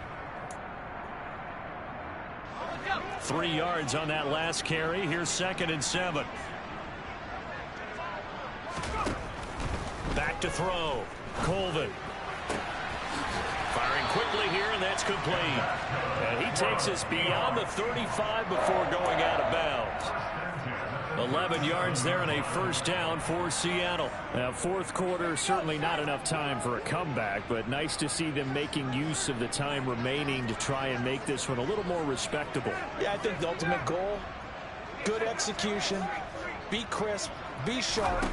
3 yards on that last carry. Here's 2nd and 7. Back to throw. Colvin. Firing quickly here, and that's complete. And he takes us beyond the 35 before going out of bounds. 11 yards there and a first down for Seattle. Now, fourth quarter, certainly not enough time for a comeback, but nice to see them making use of the time remaining to try and make this one a little more respectable. Yeah, I think the ultimate goal Good execution, be crisp, be sharp,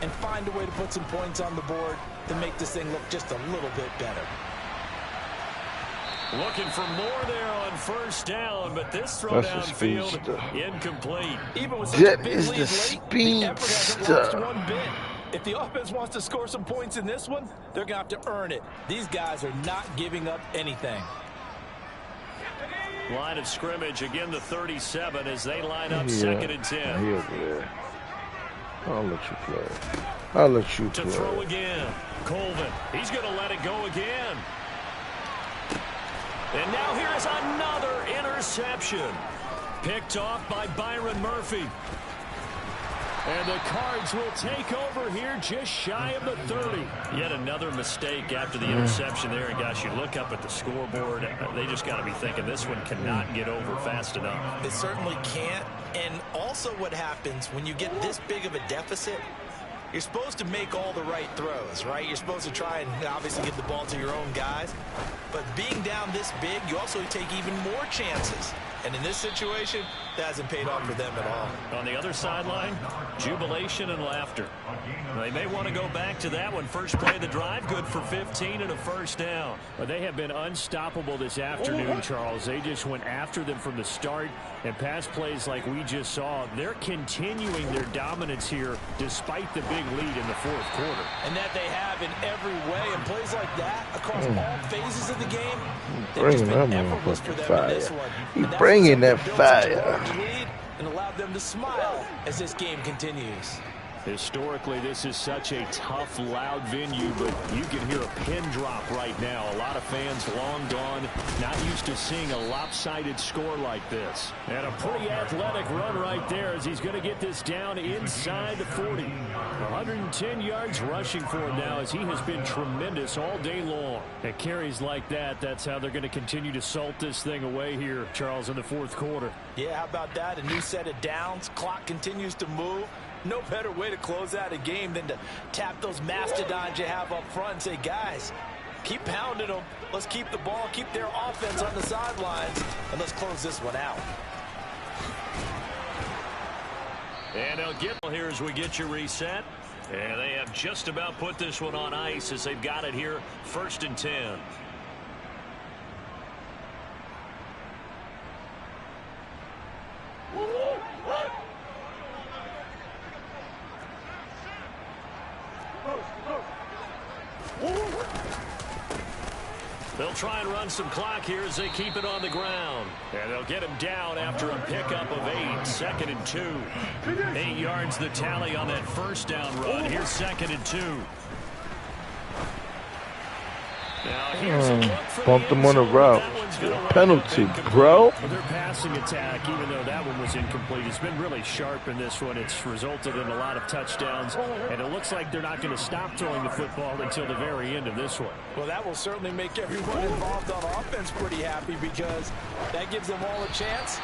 and find a way to put some points on the board to make this thing look just a little bit better. Looking for more there on first down, but this throw downfield incomplete. Even with such a big is lead the late, the effort hasn't lost one bit. If the offense wants to score some points in this one, they're going to have to earn it. These guys are not giving up anything. Line of scrimmage, again the 37 as they line up 2nd and 10. He over there. I'll let you play. I'll let you play. To throw again. Colvin, he's going to let it go again. And now here's another interception. Picked off by Byron Murphy. And the Cards will take over here just shy of the 30. Yet another mistake after the interception there. And gosh, you look up at the scoreboard, they just got to be thinking this one cannot get over fast enough. It certainly can't. And also what happens when you get this big of a deficit, you're supposed to make all the right throws, right? You're supposed to try and obviously get the ball to your own guys. But being down this big, you also take even more chances. And in this situation, that hasn't paid off for them at all. On the other sideline, jubilation and laughter. They may want to go back to that one. First play of the drive, good for 15 and a first down. But they have been unstoppable this afternoon, Charles. They just went after them from the start. And pass plays like we just saw, they're continuing their dominance here despite the big lead in the fourth quarter. And that they have in every way. And plays like that across all phases of the game, Bringing that motherfucking fire. Bringing that fire. And allowed them to smile as this game continues. Historically, this is such a tough, loud venue, but you can hear a pin drop right now. A lot of fans long gone, not used to seeing a lopsided score like this. And a pretty athletic run right there as he's going to get this down inside the 40. 110 yards rushing for him now as he has been tremendous all day long. At carries like that, that's how they're going to continue to salt this thing away here, Charles, in the fourth quarter. Yeah, how about that? A new set of downs. Clock continues to move. No better way to close out a game than to tap those mastodons you have up front and say, guys, keep pounding them. Let's keep the ball, keep their offense on the sidelines, and let's close this one out. And they'll get here as we get you reset. And they have just about put this one on ice as they've got it here, 1st and 10. They'll try and run some clock here as they keep it on the ground. And they'll get him down after a pickup of 8. 2nd and 2. 8 yards the tally on that first down run. Here's 2nd and 2. Now here's a look for Bumped him on the route. Penalty, bro. Their passing attack, even though that one was incomplete, has been really sharp in this one. It's resulted in a lot of touchdowns, and it looks like they're not going to stop throwing the football until the very end of this one. Well, that will certainly make everyone involved on offense pretty happy because that gives them all a chance.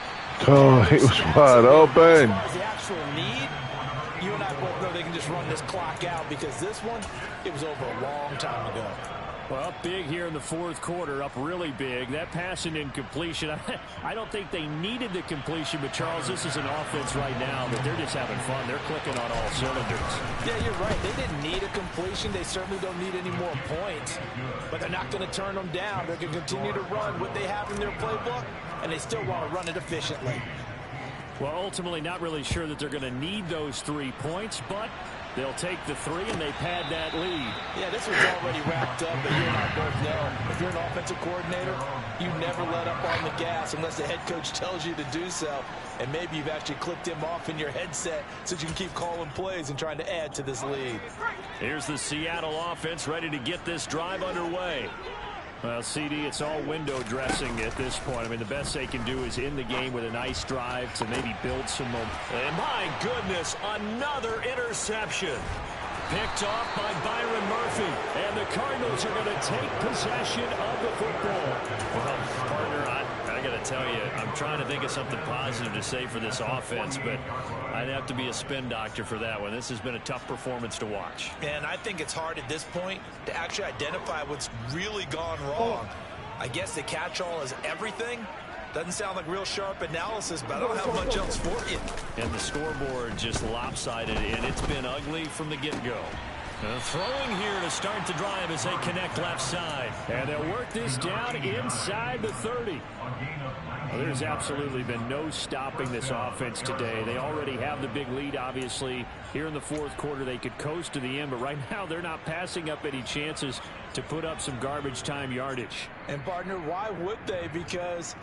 Oh, he was wide open. As far as the actual need, you and I both know they can just run this clock out because this one, it was over a long time ago. Well, up big here in the fourth quarter, up really big. That pass and incompletion, I don't think they needed the completion, but Charles, this is an offense right now that they're just having fun. They're clicking on all cylinders. Yeah, you're right. They didn't need a completion. They certainly don't need any more points, but they're not going to turn them down. They're going to continue to run what they have in their playbook, and they still want to run it efficiently. Well, ultimately, not really sure that they're going to need those 3 points, but they'll take the 3 and they pad that lead. Yeah, this one's already wrapped up, but you and I both know if you're an offensive coordinator, you never let up on the gas unless the head coach tells you to do so. And maybe you've actually clicked him off in your headset so you can keep calling plays and trying to add to this lead. Here's the Seattle offense ready to get this drive underway. Well, CD, it's all window dressing at this point. I mean, the best they can do is in the game with a nice drive to maybe build some momentum. And my goodness, another interception. Picked off by Byron Murphy. And the Cardinals are going to take possession of the football. Well, partner, I got to tell you, I'm trying to think of something positive to say for this offense, but I'd have to be a spin doctor for that one. This has been a tough performance to watch. And I think it's hard at this point to actually identify what's really gone wrong. I guess the catch-all is everything, Doesn't sound like real sharp analysis, but I don't have much else for you. And the scoreboard just lopsided, and it's been ugly from the get-go. Throwing here to start the drive as they connect left side. And they'll work this down inside the 30. Well, there's absolutely been no stopping this offense today. They already have the big lead, obviously. Here in the fourth quarter, they could coast to the end, but right now they're not passing up any chances to put up some garbage time yardage. And, partner, why would they? Because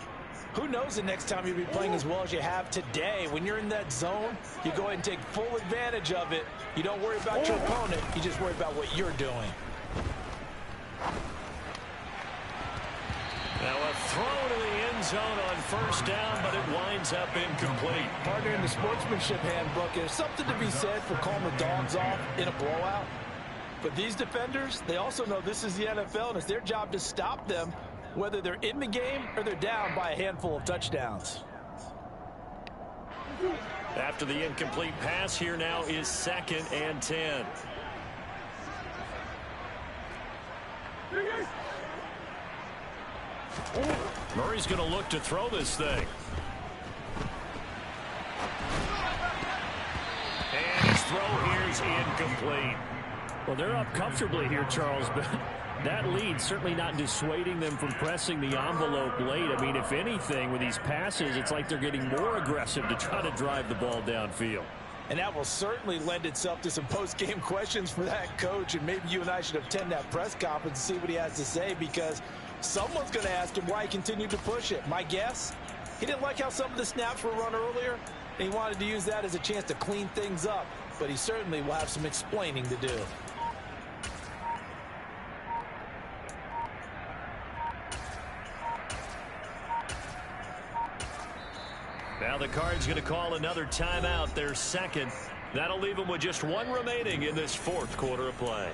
who knows the next time you'll be playing as well as you have today. When you're in that zone, you go ahead and take full advantage of it. You don't worry about your opponent. You just worry about what you're doing. Now a throw to the end zone on first down, but it winds up incomplete. Partner, in the sportsmanship handbook, there's something to be said for calling the dogs off in a blowout. But these defenders, they also know this is the NFL, and it's their job to stop them, whether they're in the game or they're down by a handful of touchdowns. After the incomplete pass, here now is 2nd and 10. Murray's going to look to throw this thing. And his throw here is incomplete. Well, they're up comfortably here, Charles, but that lead certainly not dissuading them from pressing the envelope late. I mean, if anything, with these passes, it's like they're getting more aggressive to try to drive the ball downfield. And that will certainly lend itself to some post-game questions for that coach, and maybe you and I should attend that press conference and see what he has to say, because someone's going to ask him why he continued to push it. My guess, he didn't like how some of the snaps were run earlier, and he wanted to use that as a chance to clean things up, but he certainly will have some explaining to do. Now the Cards going to call another timeout, their second. That'll leave them with just one remaining in this fourth quarter of play.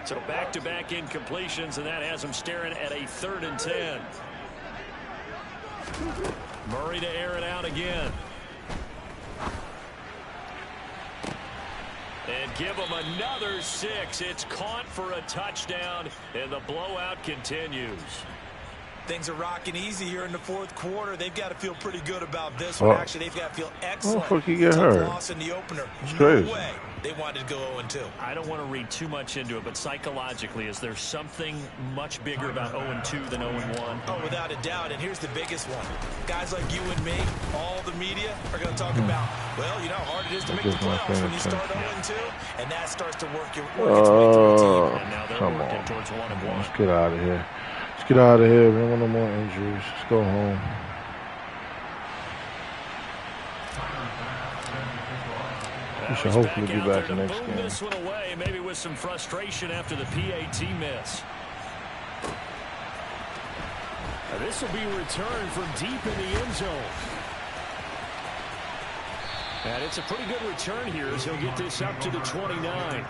So back-to-back incompletions, and that has them staring at a 3rd and 10. Murray to air it out again. And give them another 6. It's caught for a touchdown, and the blowout continues. Things are rocking easy here in the fourth quarter. They've got to feel pretty good about this one. Actually, they've got to feel excellent. Oh, he get hurt. Loss in the opener. It's no crazy. way they wanted to go 0-2. I don't want to read too much into it, but psychologically, is there something much bigger about 0-2 than 0-1? Oh, without a doubt. And here's the biggest one. Guys like you and me, all the media, are going to talk about, well, you know how hard it is to make the playoffs when you start 0-2, and that starts to work its way through a team. And now they're Come working on. towards 1-1. Let's get out of here. Let's get out of here. We don't want no more injuries. Let's go home. We should hopefully be back next game. This one away, maybe with some frustration after the PAT miss. This will be returned from deep in the end zone. And it's a pretty good return here as he'll get this up to the 29.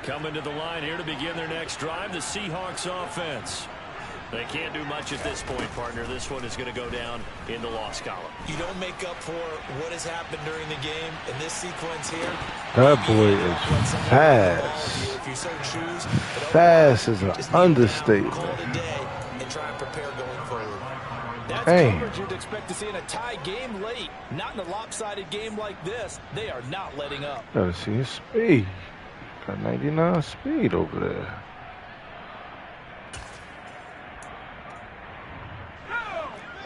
Coming to the line here to begin their next drive, the Seahawks offense. They can't do much at this point, partner. This one is going to go down in the loss column. You don't make up for what has happened during the game in this sequence here. That boy is fast. If you so choose, Fast is an understatement. call it a day and try and prepare going forward. That's Hey. coverage you'd expect to see in a tie game late. Not in a lopsided game like this. They are not letting up. Gotta see his speed. Got 99 speed over there.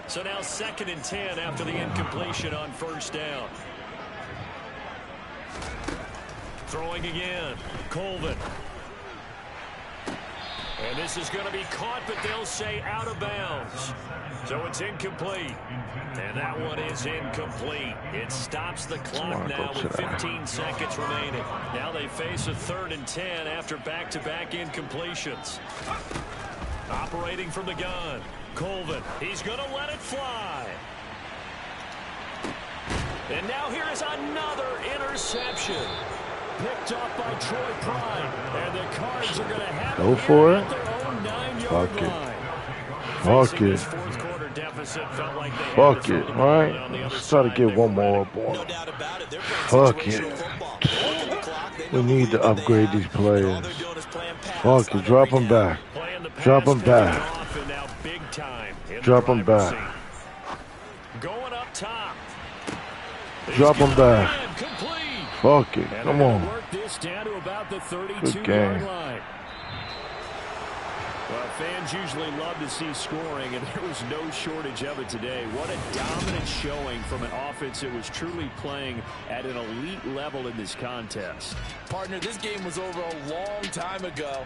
So now 2nd and 10 after the incompletion on first down. Throwing again. Colvin. And this is going to be caught, but they'll say out of bounds. So it's incomplete. And that one is incomplete. It stops the clock now with 15 seconds remaining. Now they face a 3rd and 10 after back-to-back incompletions. Operating from the gun. Colvin, he's going to let it fly. And now here is another interception. Picked off by Troy Pride. And the Cards are going to have Go for it. Fuck it. Fuck it. Fuck it, all right? Let's try to get one more, boy. Fuck it. We need to upgrade these players. Fuck it. Drop them back. Drop them back. Drop them back. Going up top. Drop them back. Fuck it. Come on. Good game. Well, fans usually love to see scoring, and there was no shortage of it today. What a dominant showing from an offense that was truly playing at an elite level in this contest. Partner, this game was over a long time ago,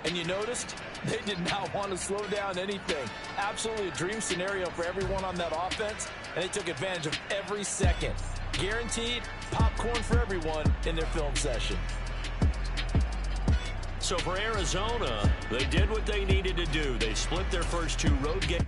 and you noticed they did not want to slow down anything. Absolutely a dream scenario for everyone on that offense, and they took advantage of every second. Guaranteed popcorn for everyone in their film session. So for Arizona, they did what they needed to do. They split their first two road games.